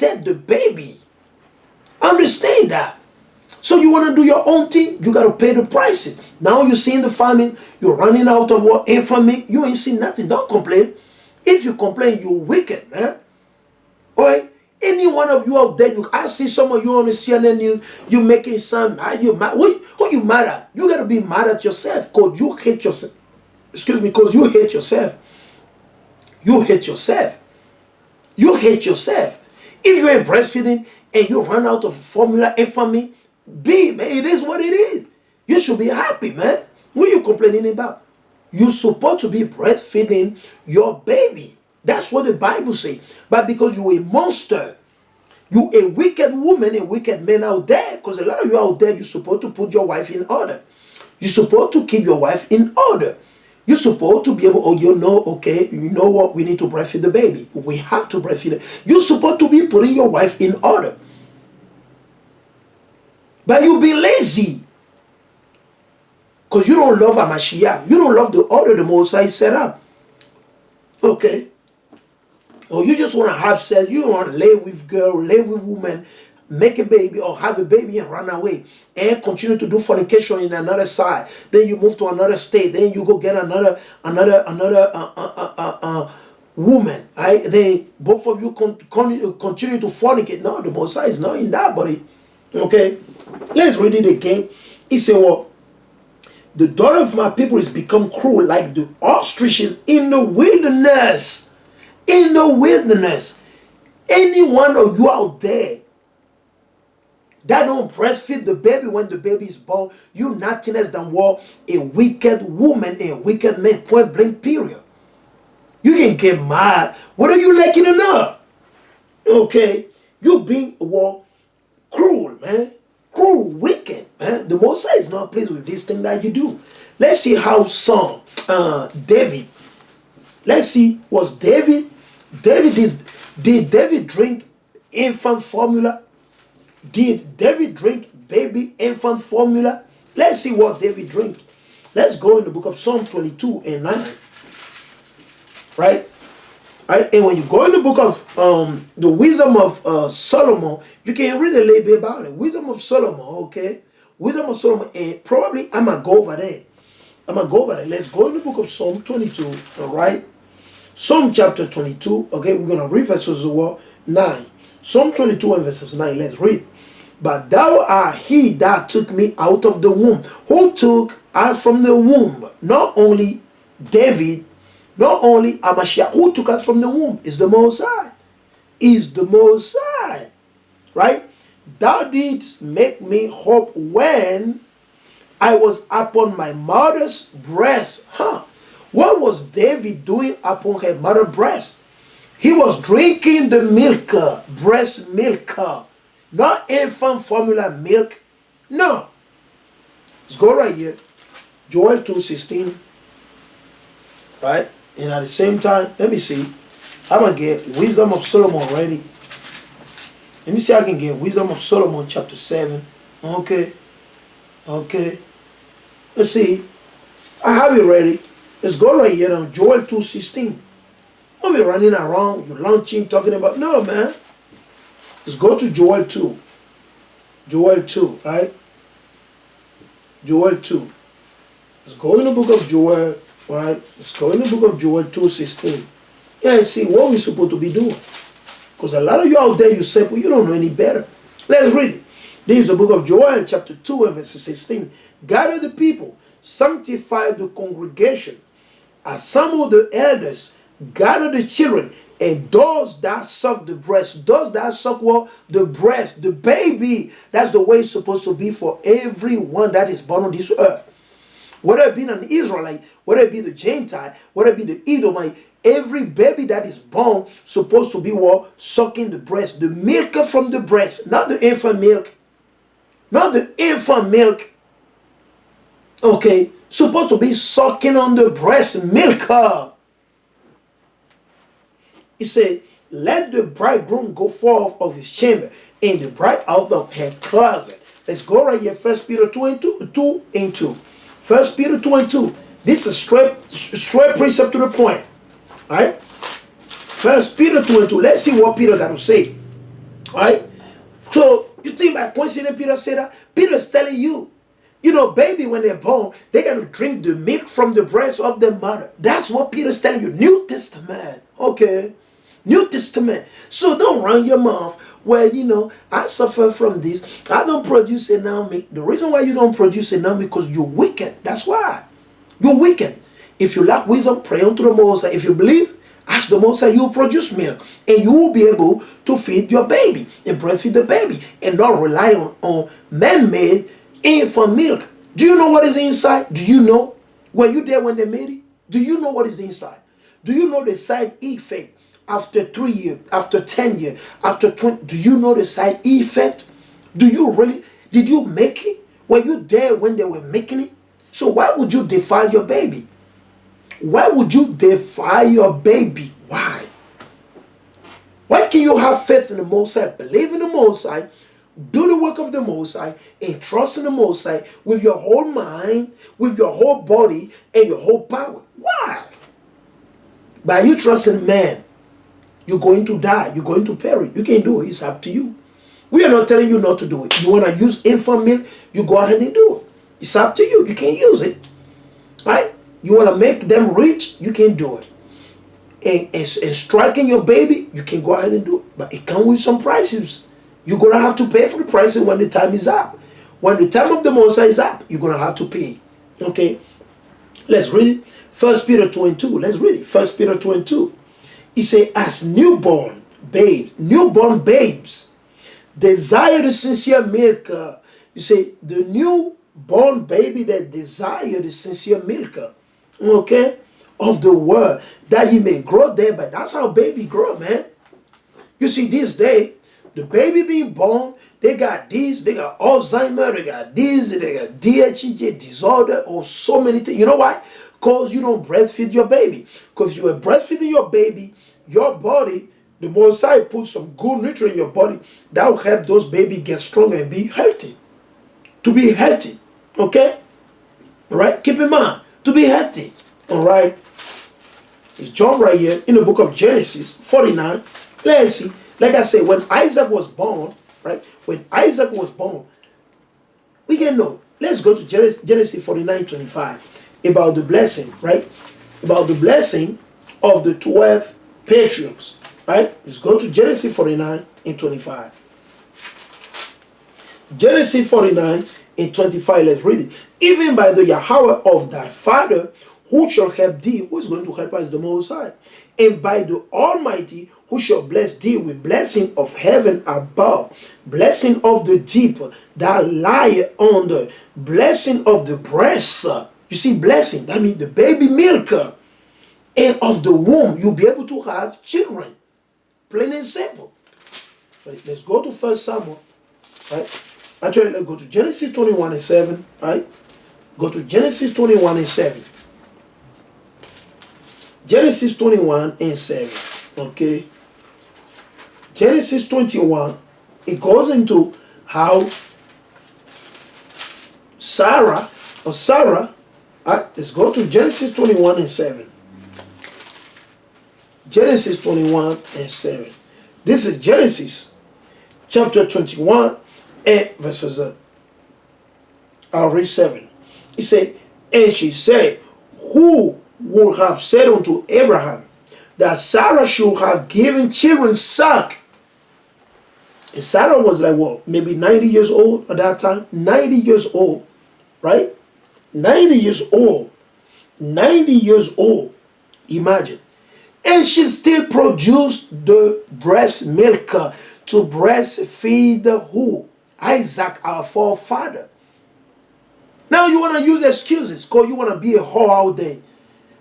protect the baby. Understand that. So you want to do your own thing, you got to pay the prices. Now you see in the famine, you're running out of what infamy, you ain't seen nothing. Don't complain. If you complain, you're wicked, man. Alright? Any one of you out there, I see some of you on the CNN, you making some, you mad. Who you mad at? You got to be mad at yourself because you hate yourself. Excuse me, because you hate yourself. You hate yourself. You hate yourself. If you ain't breastfeeding and you run out of formula infamy, man, it is what it is. You should be happy, man. What are you complaining about? You're supposed to be breastfeeding your baby. That's what the Bible says. But because you're a monster, you a wicked woman, a wicked man out there, because a lot of you out there, you're supposed to put your wife in order. You're supposed to keep your wife in order. You're supposed to be able, okay, you know what, we need to breastfeed the baby. We have to breastfeed it. You're supposed to be putting your wife in order. But you be lazy. Because you don't love Hamashiach. You don't love the order the Most High set up. Okay. Or you just want to have sex. You don't want to lay with girl, lay with woman, make a baby or have a baby and run away. And continue to do fornication in another side. Then you move to another state. Then you go get another woman. Right? Then both of you continue to fornicate. No, the Most High is not in that body. Okay. Let's read it again. He said, well, the daughter of my people is become cruel like the ostriches in the wilderness. In the wilderness. Any one of you out there that don't breastfeed the baby when the baby is born, you nothing less than what a wicked woman and a wicked man, point blank period. You can get mad whether you like it or not. Okay? You being cruel, man. Cruel, wicked, man. The Most High is not pleased with this thing that you do. Let's see how David. Let's see, did David drink infant formula? Did David drink baby infant formula? Let's see what David drink. Let's go in the book of Psalm 22 and 9. Right? And when you go in the book of the wisdom of Solomon, you can read a little bit about it. Wisdom of Solomon, okay? Wisdom of Solomon, and probably I'm going to go over there. Let's go in the book of Psalm 22, all right? Psalm chapter 22, okay? We're going to read verses 9. Psalm 22 and verses 9, let's read. But thou art he that took me out of the womb. Who took us from the womb? Not only David, not only Hamashiach, who took us from the womb is the Most High. Is the Most High. Right? Thou didst make me hope when I was upon my mother's breast. What was David doing upon her mother's breast? He was drinking the milk, breast milk, not infant formula milk. No. Let's go right here. Joel 2:16. Right? And at the same time, let me see. I'm going to get Wisdom of Solomon ready. Let me see if I can get Wisdom of Solomon chapter 7. Okay. Let's see. I have it ready. Let's go right here on Joel 2:16. Don't be running around, you launching, talking about, no, man. Let's go to Joel 2. Joel 2, right? Joel 2. Let's go in the book of Joel, right? Let's go in the book of Joel 2:16. Yeah, and see what we're supposed to be doing. Because a lot of you out there, you say, well, you don't know any better. Let's read it. This is the book of Joel, chapter 2 and verse 16. Gather the people, sanctify the congregation, assemble the elders, gather the children, and those that suck the breast, those that suck the breast, the baby. That's the way it's supposed to be for everyone that is born on this earth. Whether it be an Israelite, whether it be the Gentile, whether it be the Edomite, every baby that is born supposed to be sucking the breast, the milk from the breast, not the infant milk. Not the infant milk. Okay, supposed to be sucking on the breast milk. He said, let the bridegroom go forth of his chamber, and the bride out of her closet. Let's go right here. 1 Peter 2 and 2. 1 Peter 2 and 2. This is straight precept to the point. Right? 1 Peter 2 and 2. Let's see what Peter got to say. Right? So you think by coincidence Peter said that? Peter is telling you, you know, baby, when they're born, they got to drink the milk from the breast of their mother. That's what Peter's telling you. New Testament. Okay. New Testament. So don't run your mouth. Well, you know, I suffer from this. I don't produce enough milk. The reason why you don't produce enough milk because you're wicked. That's why. You're wicked. If you lack wisdom, pray unto the Most High. If you believe, ask the Most High, you will produce milk. And you will be able to feed your baby and breastfeed the baby and not rely on man-made infant milk. Do you know what is inside? Do you know? Were you there when they made it? Do you know what is inside? Do you know the side effect after 3 years, after 10 years, after 20? Do you know the side effect? Do you really? Did you make it? Were you there when they were making it? So why would you defile your baby? Why would you defile your baby? Why? Why can you have faith in the Most High, believe in the Most High, do the work of the Most High, and trust in the Most High with your whole mind, with your whole body, and your whole power? Why? By you trusting man, you're going to die. You're going to perish. You can't do it. It's up to you. We are not telling you not to do it. You want to use infant milk, you go ahead and do it. It's up to you. You can't use it. Right? You want to make them rich, you can do it. And striking your baby, you can go ahead and do it. But it comes with some prices. You're going to have to pay for the prices when the time is up. When the time of the Most High is up, you're going to have to pay. Okay? Let's read it. 1 Peter 2 and 2. Let's read it. 1 Peter 2 and 2. He said, as newborn babes, desire the sincere milk. You say, the newborn baby that desire the sincere milk. Okay? Of the word, that he may grow thereby. That's how baby grow, man. You see, this day, the baby being born, they got this, they got Alzheimer, they got this, they got DHEJ disorder, or so many things. You know why? Because you don't breastfeed your baby. Because if you are breastfeeding your baby, your body, the Most High put some good nutrient in your body that will help those babies get stronger and be healthy. To be healthy. Okay? All right? Keep in mind, to be healthy. All right? It's John right here in the book of Genesis 49. Let's see. Like I said, when Isaac was born, right? When Isaac was born, we can know. Let's go to Genesis 49:25 about the blessing, right? About the blessing of the 12 patriarchs, right? Let's go to Genesis 49:25. Genesis 49:25. Let's read it. Even by the Yahweh of thy father, who shall help thee? Who is going to help us? The Most High. And by the Almighty, who shall bless thee with blessing of heaven above, blessing of the deep that lie under, blessing of the breast. You see, blessing, that means the baby milk, and of the womb, you'll be able to have children. Plain and simple. Right, let's go to 1 Samuel. Right? Actually, let's go to Genesis 21:7. Right? Go to Genesis 21:7. Genesis 21:7. Okay. Genesis 21. It goes into how Sarah. Let's go to Genesis 21:7. Genesis 21:7. This is Genesis chapter 21 and verses. I'll read 7. He said, and she said, who would have said unto Abraham that Sarah should have given children suck? And Sarah was like, what, maybe 90 years old at that time? 90 years old, right? 90 years old. 90 years old. Imagine. And she still produced the breast milk to breastfeed who? Isaac, our forefather. Now you want to use excuses because you want to be a whore out there.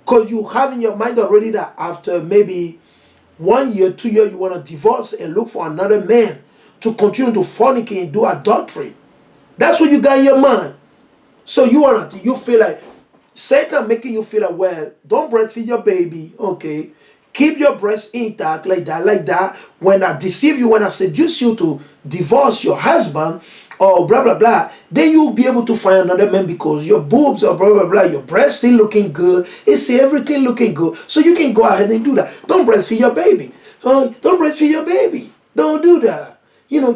Because you have in your mind already that after maybe 1 year, 2 years, you want to divorce and look for another man to continue to fornicate and do adultery. That's what you got in your mind. So you feel like Satan making you feel like, well, don't breastfeed your baby, okay? Keep your breast intact like that. When I deceive you, when I seduce you to divorce your husband or blah, blah, blah, then you'll be able to find another man because your boobs are blah, blah, blah, your breast still looking good. It's everything looking good. So you can go ahead and do that. Don't breastfeed your baby. Don't breastfeed your baby. Don't do that.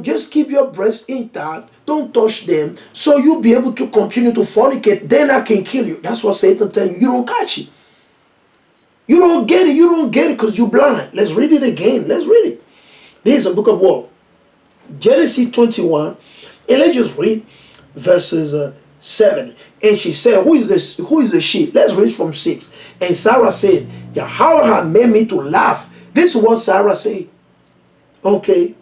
just keep your breast intact. Don't touch them. So you'll be able to continue to fornicate. Then I can kill you. That's what Satan tell you. You don't catch it. You don't get it. You don't get it because you're blind. Let's read it again. Let's read it. This is a book of war. Genesis 21. And let's just read verses 7. And she said, who is this? Who is the she? Let's read from 6. And Sarah said, Yahweh had made me to laugh. This is what Sarah said. Okay.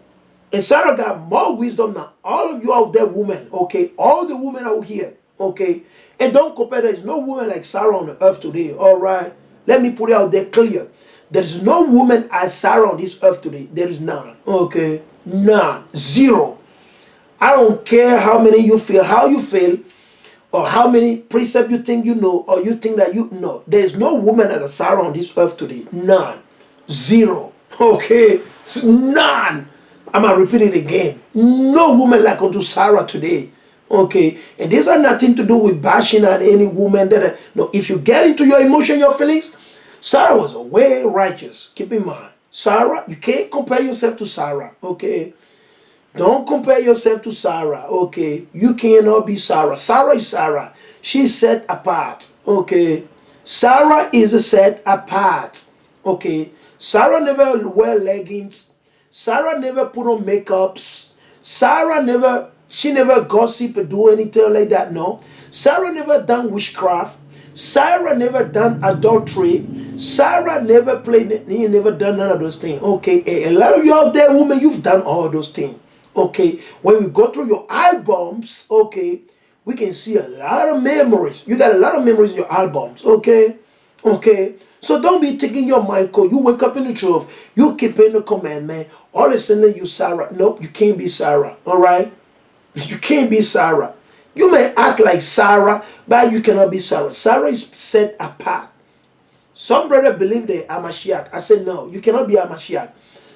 And Sarah got more wisdom than all of you out there women. Okay. All the women out here. Okay. And don't compare. There is no woman like Sarah on the earth today. All right. Let me put it out there clear. There is no woman as Sarah on this earth today. There is none. Okay. None. Zero. I don't care how many you feel, how you feel, or how many precepts you think you know, or you think that you know. There is no woman as a Sarah on this earth today. None. Zero. Okay. None. I'm going to repeat it again. No woman like unto Sarah today. Okay. And this has nothing to do with bashing at any woman. No, if you get into your emotion, your feelings, Sarah was way righteous. Keep in mind. Sarah, you can't compare yourself to Sarah. Okay. Don't compare yourself to Sarah. Okay. You cannot be Sarah. Sarah is Sarah. She's set apart. Okay. Sarah is set apart. Okay. Sarah never wear leggings. Sarah never put on makeups. She never gossip or do anything like that. No. Sarah never done witchcraft. Sarah never done adultery. Sarah never played, he never done none of those things. Okay. A lot of you out there, women, you've done all those things. Okay. When we go through your albums, okay, we can see a lot of memories. You got a lot of memories in your albums. Okay. Okay. So don't be taking your mind code. You wake up in the truth. You keep in the commandment. All of a sudden you Sarah. Nope, you can't be Sarah. All right? You can't be Sarah. You may act like Sarah, but you cannot be Sarah. Sarah is set apart. Some brother believe they are Mashiach. I said no, you cannot be a Mashiach.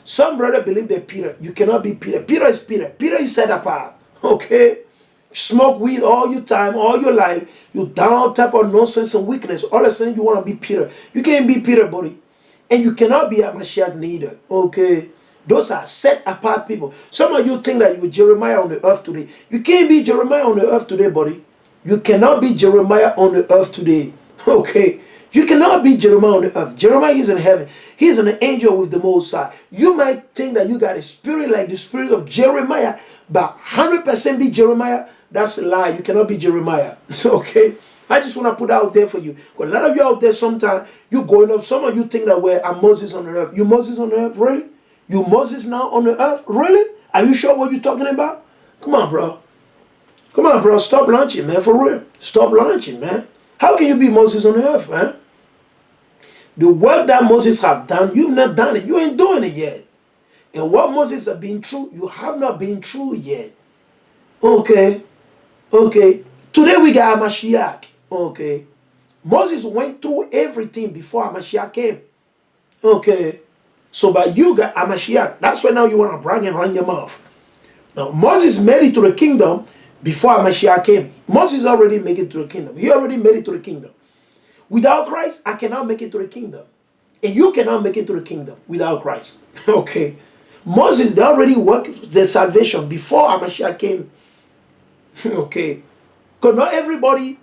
Some brother believe they're Peter. You cannot be Peter. Peter is Peter. Peter is set apart. Okay? Smoke weed all your time, all your life. You down type of nonsense and weakness. All of a sudden you want to be Peter. You can't be Peter, buddy. And you cannot be a Mashiach neither. Okay? Those are set apart people. Some of you think that you're Jeremiah on the earth today. You can't be Jeremiah on the earth today, buddy. You cannot be Jeremiah on the earth today. Okay? You cannot be Jeremiah on the earth. Jeremiah is in heaven. He's an angel with the Most High. You might think that you got a spirit like the spirit of Jeremiah, but 100% be Jeremiah. That's a lie. You cannot be Jeremiah. Okay? I just want to put out there for you. Because a lot of you out there, sometimes you going up. Some of you think that we're Moses on the earth. You Moses on the earth? Really? You Moses now on the earth? Really? Are you sure what you're talking about? Come on, bro. Come on, bro. Stop launching, man. For real. Stop launching, man. How can you be Moses on the earth, man? The work that Moses have done, you've not done it. You ain't doing it yet. And what Moses have been through, you have not been through yet. Okay. Okay. Today we got a Mashiach. Okay. Moses went through everything before a Mashiach came. Okay. So but you got a Mashiach. That's why now you want to brag and run your mouth. Now Moses made it to the kingdom before a Mashiach came. Moses already made it to the kingdom. He already made it to the kingdom. Without Christ, I cannot make it to the kingdom. And you cannot make it to the kingdom without Christ. Okay. Moses, they already worked their salvation before Mashiach came. Okay. Because not everybody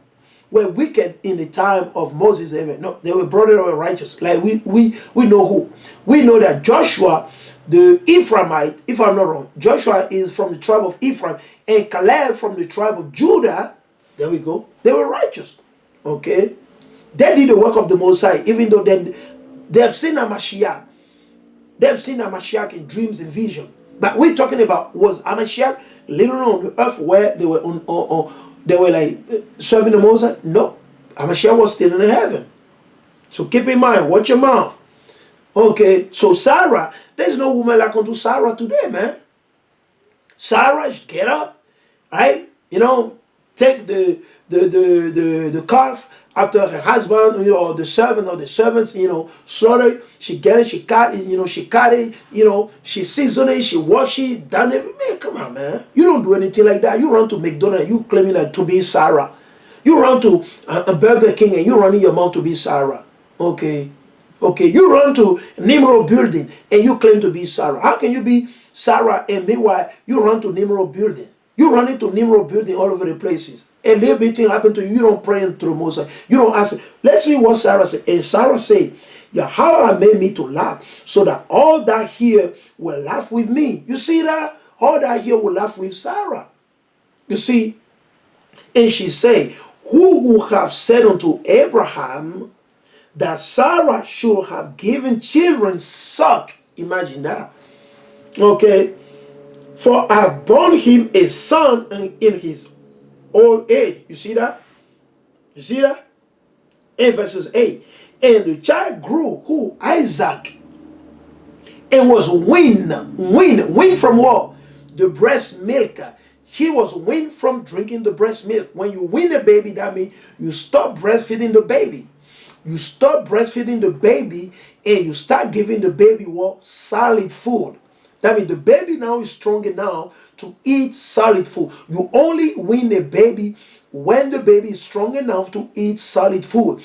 were wicked in the time of Moses. No, they were brought up righteous. Like we know who. We know that Joshua, the Ephraimite, if I'm not wrong, Joshua is from the tribe of Ephraim, and Caleb from the tribe of Judah. There we go. They were righteous. Okay. They did the work of the Most High, even though they have seen a Mashiach. They have seen a Mashiach in dreams and vision. But we're talking about, was a Mashiach literally on the earth where they were they were like serving the Most High? No. A Mashiach was still in heaven. So keep in mind, watch your mouth. Okay, so Sarah, there's no woman like unto Sarah today, man. Sarah, get up, right? You know, take the calf after her husband, you know, the servant or the servants, you know, slaughter it. She get it, she cut it, you know, she cut it, you know, she season it, she wash it, done it. Man, come on, man. You don't do anything like that. You run to McDonald's, you claiming that to be Sarah. You run to a Burger King and you running your mouth to be Sarah. Okay. Okay, you run to Nimrod building and you claim to be Sarah. How can you be Sarah, and meanwhile, you run to Nimrod building. You run into Nimrod building all over the places. A little bit thing happened to you. You don't pray into the Most High. You don't ask. Let's see what Sarah said. And Sarah said, Yahweh made me to laugh, so that all that here will laugh with me. You see that? All that here will laugh with Sarah. You see? And she said, who would have said unto Abraham that Sarah should have given children suck? Imagine that. Okay. For I have born him a son in his old age. You see that? You see that? In verses 8. And the child grew, who? Isaac. And was weaned from what? The breast milk. He was weaned from drinking the breast milk. When you wean a baby, that means you stop breastfeeding the baby. You stop breastfeeding the baby and you start giving the baby what? Solid food. That means the baby now is strong enough to eat solid food. You only wean a baby when the baby is strong enough to eat solid food.